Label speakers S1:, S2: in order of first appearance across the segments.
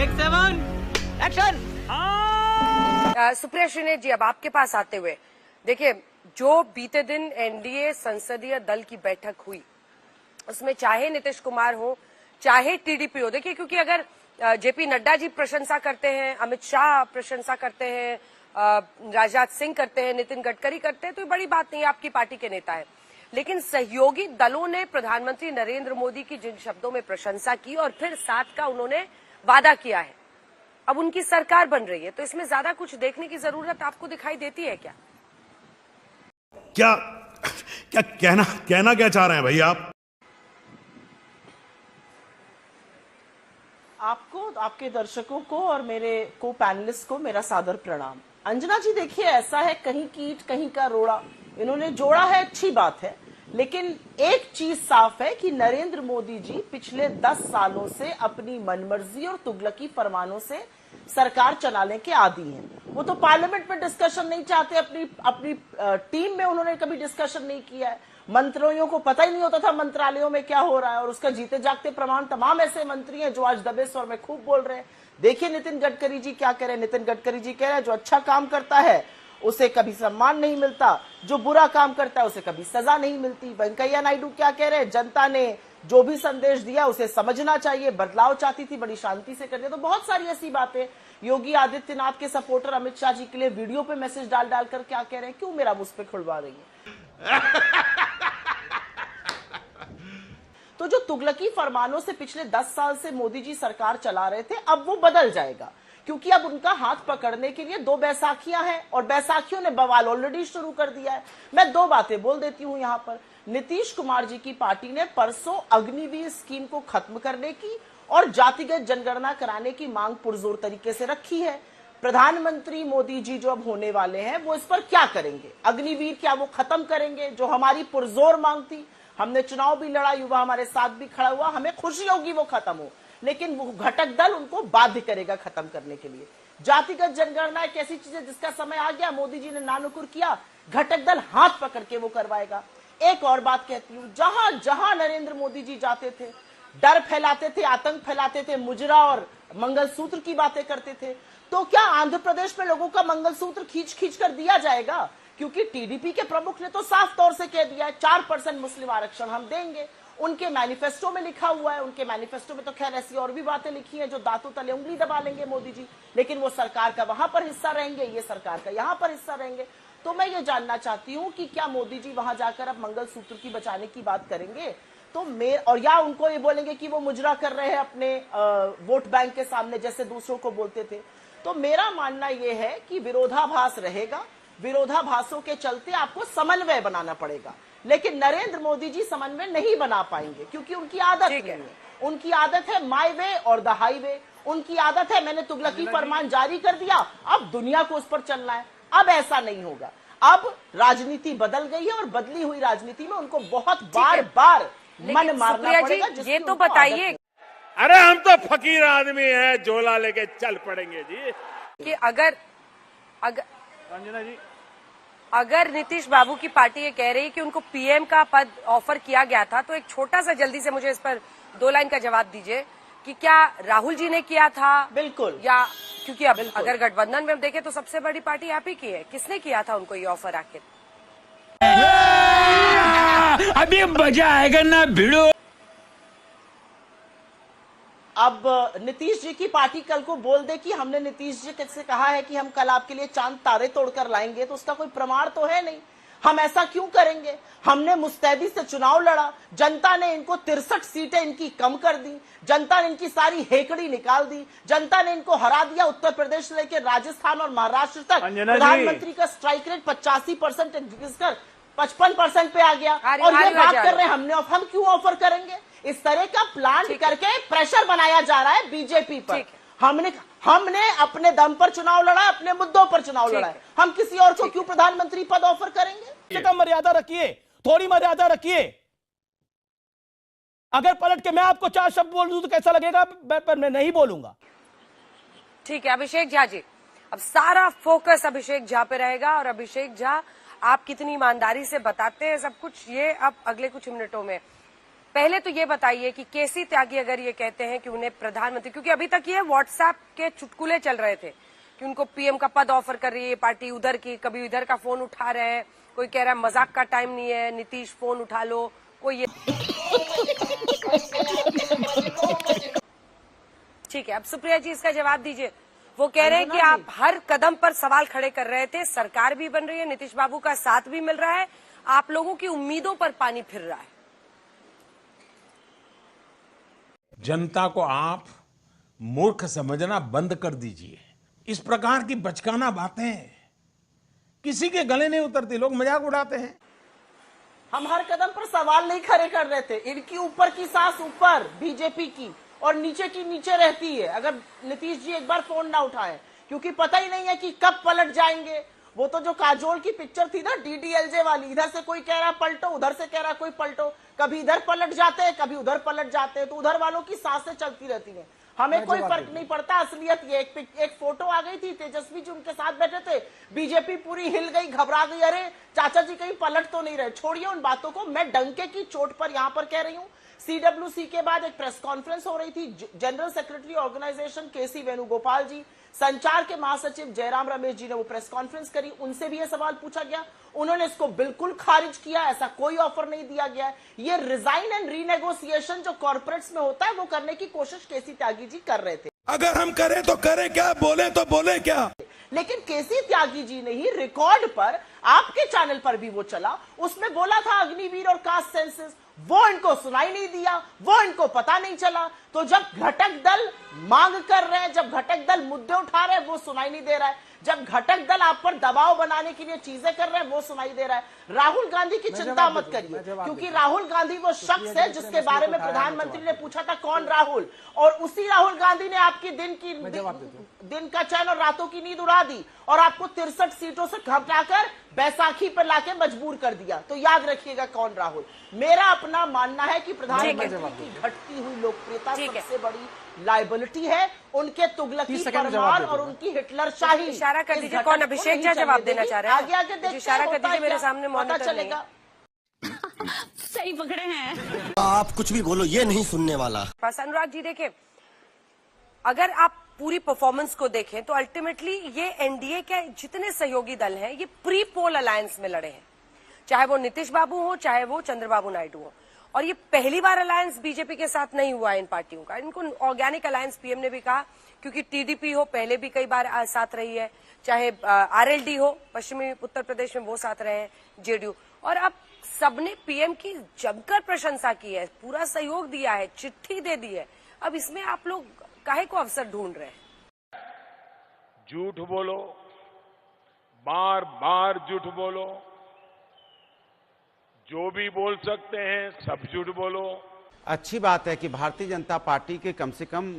S1: Take 7 action.
S2: Supriya Shrinate ji, अब आपके पास आते हुए देखिए, जो बीते दिन एनडीए संसदीय दल की बैठक हुई उसमें चाहे नीतीश कुमार हो चाहे टीडीपी हो, देखिए क्योंकि अगर जेपी नड्डा जी प्रशंसा करते हैं, अमित शाह प्रशंसा करते हैं, राजनाथ सिंह करते हैं, नितिन गडकरी करते हैं, तो ये बड़ी बात नहीं है, आपकी पार्टी के नेता है। लेकिन सहयोगी दलों ने प्रधानमंत्री नरेंद्र मोदी की जिन शब्दों में प्रशंसा की और फिर साथ का उन्होंने वादा किया है, अब उनकी सरकार बन रही है, तो इसमें ज्यादा कुछ देखने की जरूरत आपको दिखाई देती है क्या?
S3: क्या क्या कहना क्या चाह रहे हैं भाई आप?
S4: आपको, आपके दर्शकों को और मेरे को पैनलिस्ट को मेरा सादर प्रणाम। अंजना जी देखिए, ऐसा है कहीं कीट कहीं का रोड़ा, इन्होंने जोड़ा है, अच्छी बात है, लेकिन एक चीज साफ है कि नरेंद्र मोदी जी पिछले 10 सालों से अपनी मनमर्जी और तुगलकी फरमानों से सरकार चलाने के आदी हैं। वो तो पार्लियामेंट में डिस्कशन नहीं चाहते, अपनी टीम में उन्होंने कभी डिस्कशन नहीं किया है। मंत्रियों को पता ही नहीं होता था मंत्रालयों में क्या हो रहा है, और उसका जीते जागते प्रमाण तमाम ऐसे मंत्री हैं जो आज दबे स्वर में खूब बोल रहे हैं। देखिए नितिन गडकरी जी क्या कह रहे हैं। नितिन गडकरी जी कह रहे हैं जो अच्छा काम करता है उसे कभी सम्मान नहीं मिलता, जो बुरा काम करता है उसे कभी सजा नहीं मिलती। वेंकैया नायडू क्या कह रहे हैं, जनता ने जो भी संदेश दिया उसे समझना चाहिए, बदलाव चाहती थी, बड़ी शांति से कर दिया। तो बहुत सारी ऐसी बातें। योगी आदित्यनाथ के सपोर्टर अमित शाह जी के लिए वीडियो पे मैसेज डाल डालकर क्या कह रहे हैं, क्यों मेरा मुझ पे खुलवा रही है। तो जो तुगलकी फरमानों से पिछले 10 साल से मोदी जी सरकार चला रहे थे, अब वो बदल जाएगा, क्योंकि अब उनका हाथ पकड़ने के लिए 2 बैसाखियां हैं और बैसाखियों ने बवाल ऑलरेडी शुरू कर दिया है। मैं 2 बातें बोल देती हूं यहां पर। नीतीश कुमार जी की पार्टी ने परसों अग्निवीर स्कीम को खत्म करने की और जातिगत जनगणना कराने की मांग पुरजोर तरीके से रखी है। प्रधानमंत्री मोदी जी जो अब होने वाले हैं वो इस पर क्या करेंगे? अग्निवीर क्या वो खत्म करेंगे, जो हमारी पुरजोर मांग थी? हमने चुनाव भी लड़ा, युवा हमारे साथ भी खड़ा हुआ, हमें खुशी होगी वो खत्म हो, लेकिन वो घटक दल उनको बाध्य करेगा खत्म करने के लिए। जातिगत जनगणना एक ऐसी चीज है जिसका समय आ गया, मोदी जी ने नानुकुर किया, घटक दल हाथ पकड़ के वो करवाएगा। एक और बात कहती हूं, जहां जहां नरेंद्र मोदी जी जाते थे डर फैलाते थे, आतंक फैलाते थे, मुजरा और मंगलसूत्र की बातें करते थे, तो क्या आंध्र प्रदेश में लोगों का मंगलसूत्र खींच खींच कर दिया जाएगा? क्योंकि टीडीपी के प्रमुख ने तो साफ तौर से कह दिया है 4% मुस्लिम आरक्षण हम देंगे। उनके मैनिफेस्टो में लिखा हुआ है। उनके मैनिफेस्टो में तो खैर ऐसी और भी बातें लिखी हैं जो दांतों तले उंगली दबा लेंगे मोदी जी, लेकिन वो सरकार का वहां पर हिस्सा रहेंगे, ये सरकार का यहां पर हिस्सा रहेंगे। तो मैं ये जानना चाहती हूं कि क्या मोदी जी वहां जाकर अब मंगलसूत्र की बचाने की बात करेंगे? तो और या उनको ये बोलेंगे कि वो मुजरा कर रहे हैं अपने वोट बैंक के सामने जैसे दूसरों को बोलते थे? तो मेरा मानना यह है कि विरोधाभास रहेगा, विरोधाभासों के चलते आपको समन्वय बनाना पड़ेगा, लेकिन नरेंद्र मोदी जी समन्वय नहीं बना पाएंगे क्योंकि उनकी आदत नहीं है। उनकी आदत है माय वे और द हाईवे। उनकी आदत है मैंने तुगलकी फरमान जारी कर दिया, अब दुनिया को उस पर चलना है। अब ऐसा नहीं होगा। अब राजनीति बदल गई है और बदली हुई राजनीति में उनको बहुत बार बार मन मारना पड़ेगा।
S2: ये तो बताइए,
S3: अरे हम तो फकीर आदमी हैं, झोला लेके चल पड़ेंगे जी।
S2: कि अगर
S3: अंजना जी,
S2: अगर नीतीश बाबू की पार्टी ये कह रही है कि उनको पीएम का पद ऑफर किया गया था, तो एक छोटा सा जल्दी से मुझे इस पर 2 लाइन का जवाब दीजिए कि क्या राहुल जी ने किया था?
S4: बिल्कुल।
S2: या क्योंकि अब अगर गठबंधन में हम देखें तो सबसे बड़ी पार्टी आप ही की है, किसने किया था उनको ये ऑफर आखिर?
S1: अभी मजा आएगा ना भिड़ो।
S4: अब नीतीश जी की पार्टी कल को बोल दे कि हमने नीतीश जी से कहा है कि हम कल आपके लिए चांद तारे तोड़कर लाएंगे, तो उसका कोई प्रमाण तो है नहीं। हम ऐसा क्यों करेंगे? हमने मुस्तैदी से चुनाव लड़ा, जनता ने इनको 63 सीटें इनकी कम कर दी, जनता ने इनकी सारी हेकड़ी निकाल दी, जनता ने इनको हरा दिया। उत्तर प्रदेश से लेकर राजस्थान और महाराष्ट्र तक प्रधानमंत्री का स्ट्राइक रेट 85% घिसकर 55% पे आ गया, और ये बात कर रहे हैं हम क्यों ऑफर करेंगे? इस तरह का प्लान करके प्रेशर बनाया जा रहा है बीजेपी पर। हमने अपने दम पर चुनाव लड़ा, अपने मुद्दों पर चुनाव लड़ा है, हम किसी और को क्यों प्रधानमंत्री पद ऑफर करेंगे?
S5: कम मर्यादा रखिए, थोड़ी मर्यादा रखिए। अगर पलट के मैं आपको 4 शब्द बोल दूं तो कैसा लगेगा? पर मैं नहीं बोलूंगा।
S2: ठीक है अभिषेक झा जी, अब सारा फोकस अभिषेक झा पे रहेगा, और अभिषेक झा आप कितनी ईमानदारी से बताते हैं सब कुछ, ये अब अगले कुछ मिनटों में पहले तो ये बताइए कि केसी त्यागी अगर ये कहते हैं कि उन्हें प्रधानमंत्री, क्योंकि अभी तक ये व्हाट्सएप के चुटकुले चल रहे थे कि उनको पीएम का पद ऑफर कर रही है पार्टी, उधर की कभी इधर का फोन उठा रहे हैं, कोई कह रहा है मजाक का टाइम नहीं है, नीतीश फोन उठा लो, कोई ये ठीक है। अब सुप्रिया जी इसका जवाब दीजिए। वो कह रहे हैं कि आप हर कदम पर सवाल खड़े कर रहे थे, सरकार भी बन रही है, नीतीश बाबू का साथ भी मिल रहा है, आप लोगों की उम्मीदों पर पानी फिर रहा है।
S6: जनता को आप मूर्ख समझना बंद कर दीजिए। इस प्रकार की बचकाना बातें किसी के गले नहीं उतरती, लोग मजाक उड़ाते हैं।
S4: हम हर कदम पर सवाल नहीं खड़े कर रहे थे। इनकी ऊपर की सांस ऊपर बीजेपी की और नीचे की नीचे रहती है अगर नीतीश जी एक बार फोन ना उठाए, क्योंकि पता ही नहीं है कि कब पलट जाएंगे। वो तो जो काजोल की पिक्चर थी ना डीडीएलजे वाली, इधर से कोई कह रहा पलटो, उधर से कह रहा कोई पलटो, कभी इधर पलट जाते हैं कभी उधर पलट जाते हैं, तो उधर वालों की सांसें चलती रहती हैं। हमें कोई फर्क नहीं पड़ता। असलियत ये एक फोटो आ गई थी, तेजस्वी जी उनके साथ बैठे थे, बीजेपी पूरी हिल गई, घबरा गई, अरे चाचा जी कहीं पलट तो नहीं रहे। छोड़िए उन बातों को, मैं डंके की चोट पर यहां पर कह रही हूं। सीडब्ल्यूसी के बाद एक प्रेस कॉन्फ्रेंस हो रही थी, जनरल सेक्रेटरी ऑर्गेनाइजेशन केसी वेणुगोपाल जी, संचार के महासचिव जयराम रमेश जी ने वो प्रेस कॉन्फ्रेंस करी, उनसे भी ये सवाल पूछा गया, उन्होंने इसको बिल्कुल खारिज किया, ऐसा कोई ऑफर नहीं दिया गया। ये रिजाइन एंड रीनेगोशिएशन जो कॉर्पोरेट्स में होता है वो करने की कोशिश केसी त्यागी जी कर रहे थे।
S3: अगर हम करें तो करें क्या, बोले तो बोले क्या।
S4: लेकिन केसी त्यागी जी ने ही रिकॉर्ड पर, आपके चैनल पर भी वो चला, उसमें बोला था अग्निवीर और कास्ट सेंसस, वो इनको सुनाई नहीं दिया, वो इनको पता नहीं चला। तो जब घटक दल मांग कर रहे हैं, जब घटक दल मुद्दे उठा रहे हैं, वो सुनाई नहीं दे रहा है। जब घटक दल आप पर दबाव बनाने के लिए चीजें कर रहे हैं, वो सुनाई दे रहा है। राहुल गांधी की चिंता मत करिए, क्योंकि राहुल गांधी वो शख्स है जिसके बारे में प्रधानमंत्री ने पूछा था कौन राहुल, और उसी राहुल गांधी ने आपकी दिन का चैन और रातों की नींद उड़ा दी और आपको 63 सीटों से घबराकर बैसाखी पर लाके मजबूर कर दिया। तो याद रखिएगा कौन राहुल। मेरा अपना मानना है कि प्रधानमंत्री की घटती हुई लोकप्रियता सबसे बड़ी लाइबिलिटी है, उनके तुगलकी फरमान और उनकी हिटलर शाही।
S2: इशारा कर दीजिए कौन अभिषेक झा जवाब देना चाह रहे हैं।
S4: आगे आगे देखते हैं,
S2: इशारा कर दीजिए, मेरे सामने मॉनिटर
S4: चलेगा।
S7: सही पकड़े हैं
S8: आप, कुछ भी बोलो ये नहीं सुनने वाला।
S2: बस अनुराग जी देखिए, अगर आप पूरी परफॉर्मेंस को देखें तो अल्टीमेटली ये एनडीए के जितने सहयोगी दल हैं ये प्री पोल अलायंस में लड़े हैं, चाहे वो नीतीश बाबू हो चाहे वो चंद्रबाबू नायडू हो। और ये पहली बार अलायंस बीजेपी के साथ नहीं हुआ है इन पार्टियों का। इनको ऑर्गेनिक अलायंस पीएम ने भी कहा, क्योंकि टीडीपी हो पहले भी कई बार साथ रही है, चाहे आरएलडी हो पश्चिमी उत्तर प्रदेश में वो साथ रहे हैं, जेडीयू, और अब सबने पीएम की जमकर प्रशंसा की है, पूरा सहयोग दिया है, चिट्ठी दे दी है। अब इसमें आप लोग काहे को अवसर ढूंढ रहे हैं?
S6: झूठ बोलो, बार बार झूठ बोलो, जो भी बोल सकते हैं सब झूठ बोलो।
S9: अच्छी बात है कि भारतीय जनता पार्टी के कम से कम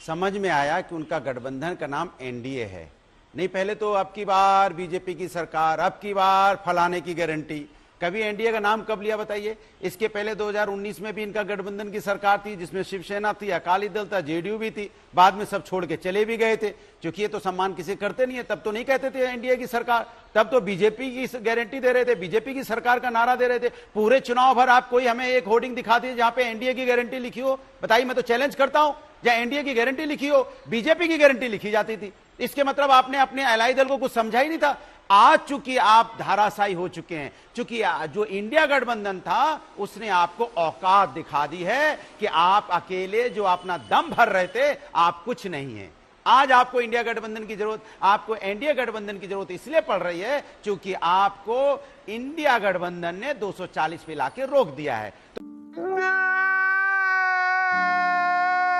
S9: समझ में आया कि उनका गठबंधन का नाम एनडीए है। नहीं पहले तो अब की बार बीजेपी की सरकार, अब की बार फलाने की गारंटी। कभी एनडीए का नाम कब लिया बताइए? इसके पहले 2019 में भी इनका गठबंधन की सरकार थी, जिसमें शिवसेना थी, अकाली दल था, जेडीयू भी थी, बाद में सब छोड़ के चले भी गए थे। क्योंकि ये तो सम्मान किसी करते नहीं है, तब तो नहीं कहते थे एनडीए की सरकार, तब तो बीजेपी की गारंटी दे रहे थे, बीजेपी की सरकार का नारा दे रहे थे। पूरे चुनाव भर आप कोई हमें एक होर्डिंग दिखा दीजिए जहां पे एनडीए की गारंटी लिखी हो, बताइए। मैं तो चैलेंज करता हूं, जहां एनडीए की गारंटी लिखी हो, बीजेपी की गारंटी लिखी जाती थी। इसके मतलब आपने अपने अलाई दल को कुछ समझा ही नहीं था। आज चूंकि आप धाराशायी हो चुके हैं, चूंकि जो इंडिया गठबंधन था उसने आपको औकात दिखा दी है कि आप अकेले जो अपना दम भर रहे थे, आप कुछ नहीं है। आज आपको इंडिया गठबंधन की जरूरत, आपको एनडीए गठबंधन की जरूरत इसलिए पड़ रही है क्योंकि आपको इंडिया गठबंधन ने 240 पे लाके रोक दिया है।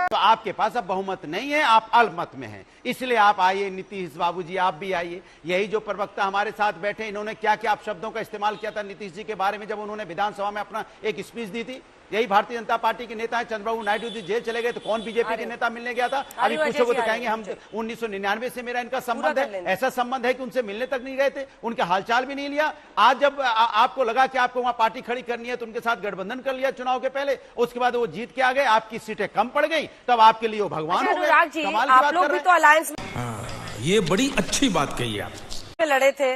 S9: तो आपके पास अब बहुमत नहीं है, आप अल्पमत में हैं। इसलिए आप आइए, नीतीश बाबू जी आप भी आइए। यही जो प्रवक्ता हमारे साथ बैठे, इन्होंने क्या क्या शब्दों का इस्तेमाल किया था नीतीश जी के बारे में जब उन्होंने विधानसभा में अपना एक स्पीच दी थी। यही भारतीय जनता पार्टी के नेता है। चंद्रबाबू नायडू जी जेल चले गए तो कौन बीजेपी के नेता मिलने गया था? अभी पूछोगे तो कहेंगे हम 1999 से मेरा इनका संबंध है। ऐसा संबंध है कि उनसे मिलने तक नहीं गए थे, उनके हालचाल भी नहीं लिया। आज जब आपको लगा कि आपको वहां पार्टी खड़ी करनी है तो उनके साथ गठबंधन कर लिया चुनाव के पहले, उसके बाद वो जीत के आ गए, आपकी सीटें कम पड़ गई, तब आपके लिए वो भगवान हो गए।
S2: अनुराग जी, आप लोग भी तो अलायंस
S1: ये बड़ी अच्छी बात कही आप
S2: में लड़े थे।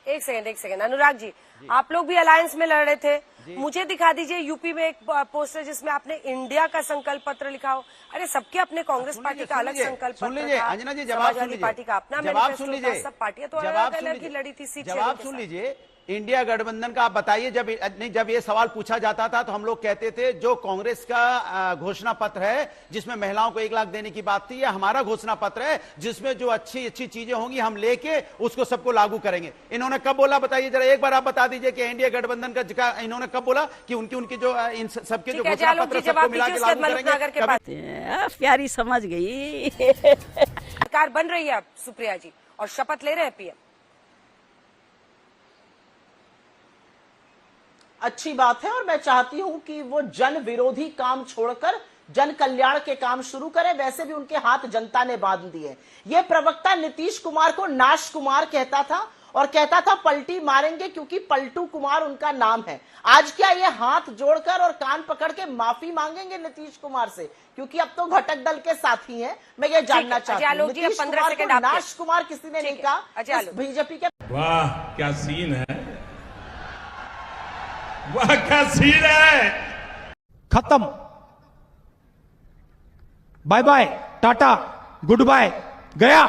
S2: एक सेकंड अनुराग जी, आप लोग भी अलायंस में लड़ रहे थे मुझे दिखा दीजिए यूपी में एक पोस्टर जिसमें आपने इंडिया का संकल्प पत्र लिखा हो। अरे सबके अपने कांग्रेस पार्टी का अलग संकल्प
S9: सुन
S2: पत्र
S9: लीजिए
S2: था,
S9: अंजना जी, जवाब सुन
S2: समाजवादी
S9: लीजिए,
S2: पार्टी का अपना
S9: जवाब
S2: मैनिफेस्टो
S9: सुन
S2: था,
S9: लीजिए,
S2: सब पार्टियां तो
S9: जवाब
S2: अलग
S9: सुन
S2: अलग ही
S9: लीजिए,
S2: लड़ी थी सीट
S9: जवाब सुन लीजिए। इंडिया गठबंधन का आप बताइए, जब ये सवाल पूछा जाता था तो हम लोग कहते थे जो कांग्रेस का घोषणा पत्र है जिसमें महिलाओं को 1 लाख देने की बात थी, या हमारा घोषणा पत्र है जिसमें जो अच्छी अच्छी चीजें होंगी हम लेके उसको सबको लागू करेंगे। इन्होंने कब बोला बताइए जरा, एक बार आप बता दीजिए कि इंडिया गठबंधन का इन्होंने कब बोला कि उनकी जो इन सबके जो घोषणा पत्र सबको मिला के लागू करेंगे।
S7: प्यारी समझ गई।
S2: सरकार बन रही है अब सुप्रिया जी और शपथ ले रहे हैं पीएम।
S4: अच्छी बात है और मैं चाहती हूं कि वो जन विरोधी काम छोड़कर जन कल्याण के काम शुरू करें। वैसे भी उनके हाथ जनता ने बांध दिए। ये प्रवक्ता नीतीश कुमार को नाश कुमार कहता था और कहता था पलटी मारेंगे क्योंकि पलटू कुमार उनका नाम है। आज क्या ये हाथ जोड़कर और कान पकड़ के माफी मांगेंगे नीतीश कुमार से, क्योंकि अब तो घटक दल के साथी हैं। मैं ये जानना चाहती हूँ, नीतीश कुमार को नाश कुमार किसी ने नहीं कहा, बीजेपी के।
S6: वाह क्या सीन है, वाह क्या सीन है।
S5: खत्म, bye bye, tata, goodbye, गया।